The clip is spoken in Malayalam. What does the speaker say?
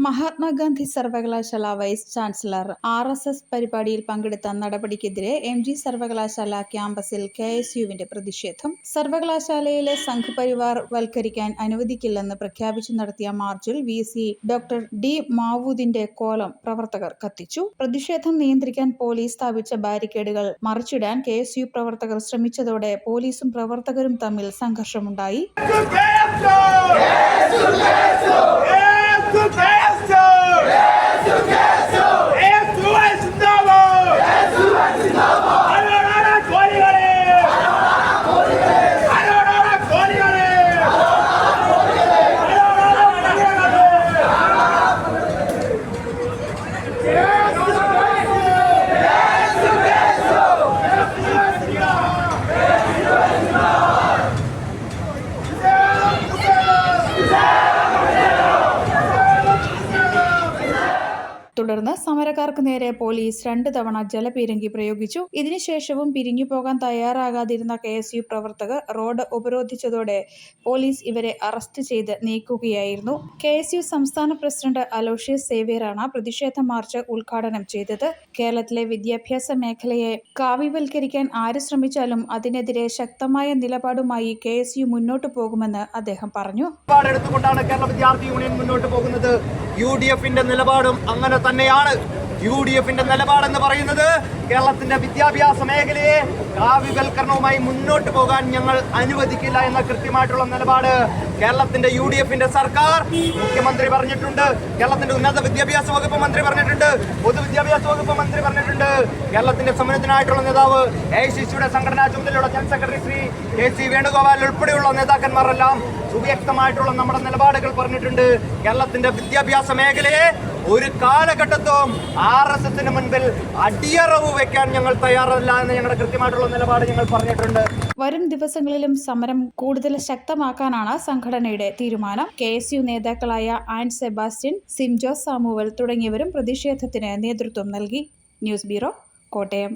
മഹാത്മാഗാന്ധി സർവകലാശാല വൈസ് ചാൻസലർ RSS പരിപാടിയിൽ പങ്കെടുത്ത നടപടിക്കെതിരെ MG സർവകലാശാല ക്യാമ്പസിൽ KSUവിന്റെ പ്രതിഷേധം. സർവകലാശാലയിലെ സംഘപരിവാർ വൽക്കരിക്കാൻ അനുവദിക്കില്ലെന്ന് പ്രഖ്യാപിച്ചു നടത്തിയ മാർച്ചിൽ VC ഡോക്ടർ D മാവൂദിന്റെ കോലം പ്രവർത്തകർ കത്തിച്ചു. പ്രതിഷേധം നിയന്ത്രിക്കാൻ പോലീസ് സ്ഥാപിച്ച ബാരിക്കേഡുകൾ മറിച്ചിടാൻ KSU പ്രവർത്തകർ ശ്രമിച്ചതോടെ പോലീസും പ്രവർത്തകരും തമ്മിൽ സംഘർഷമുണ്ടായി. തുടർന്ന് സമരക്കാർക്ക് നേരെ പോലീസ് 2 തവണ ജലപീരങ്കി പ്രയോഗിച്ചു. ഇതിനുശേഷവും പിരിഞ്ഞു പോകാൻ തയ്യാറാകാതിരുന്ന KSU പ്രവർത്തകർ റോഡ് ഉപരോധിച്ചതോടെ പോലീസ് ഇവരെ അറസ്റ്റ് ചെയ്ത് നീക്കുകയായിരുന്നു. KSU സംസ്ഥാന പ്രസിഡന്റ് അലോഷ്യസ് സേവ്യറാണ് പ്രതിഷേധ മാർച്ച് ഉദ്ഘാടനം ചെയ്തത്. കേരളത്തിലെ വിദ്യാഭ്യാസ മേഖലയെ കാവ്യവൽക്കരിക്കാൻ ആര് ശ്രമിച്ചാലും അതിനെതിരെ ശക്തമായ നിലപാടുമായി KSU മുന്നോട്ടു പോകുമെന്ന് അദ്ദേഹം പറഞ്ഞു. കേരള വിദ്യാർത്ഥി യൂണിയൻ മുന്നോട്ട് പോകുന്നത് UDFന്റെ നിലപാടും അങ്ങനെ തന്നെയാണ്. UDFന്റെ നിലപാടെന്ന് പറയുന്നത് കേരളത്തിന്റെ വിദ്യാഭ്യാസ മേഖലയെ കാവ്യവൽക്കരണവുമായി മുന്നോട്ട് പോകാൻ ഞങ്ങൾ അനുവദിക്കില്ല എന്ന കൃത്യമായിട്ടുള്ള നിലപാട് കേരളത്തിന്റെ UDFന്റെ സർക്കാർ, മുഖ്യമന്ത്രി പറഞ്ഞിട്ടുണ്ട്, കേരളത്തിന്റെ ഉന്നത വിദ്യാഭ്യാസ വകുപ്പ് മന്ത്രി പറഞ്ഞിട്ടുണ്ട്, പൊതുവിദ്യാഭ്യാസ വകുപ്പ് മന്ത്രി പറഞ്ഞിട്ടുണ്ട്. കേരളത്തിന്റെ സമരത്തിനായിട്ടുള്ള നേതാവ് AICCയുടെ സംഘടനാ ചുമതലയുള്ള general secretary Shri KC Venugopal ഉൾപ്പെടെയുള്ള നേതാക്കന്മാരെല്ലാം സുവ്യക്തമായിട്ടുള്ള നമ്മുടെ നിലപാടുകൾ പറഞ്ഞിട്ടുണ്ട്. കേരളത്തിന്റെ വിദ്യാഭ്യാസ മേഖലയെ ഒരു കാലഘട്ടത്തും RSSന് മുൻപിൽ അടിയറവ് വെക്കാൻ ഞങ്ങൾ തയ്യാറല്ല എന്ന് ഞങ്ങളുടെ കൃത്യമായിട്ടുള്ള നിലപാട് ഞങ്ങൾ പറഞ്ഞിട്ടുണ്ട്. വരും ദിവസങ്ങളിലും സമരം കൂടുതൽ ശക്തമാക്കാനാണ് സംഘടനയുടെ തീരുമാനം. KSU നേതാക്കളായ an Sebastian, SIM Jose Samuel തുടങ്ങിയവരും പ്രതിഷേധത്തിന് നേതൃത്വം നൽകി. News bureau, Kottayam.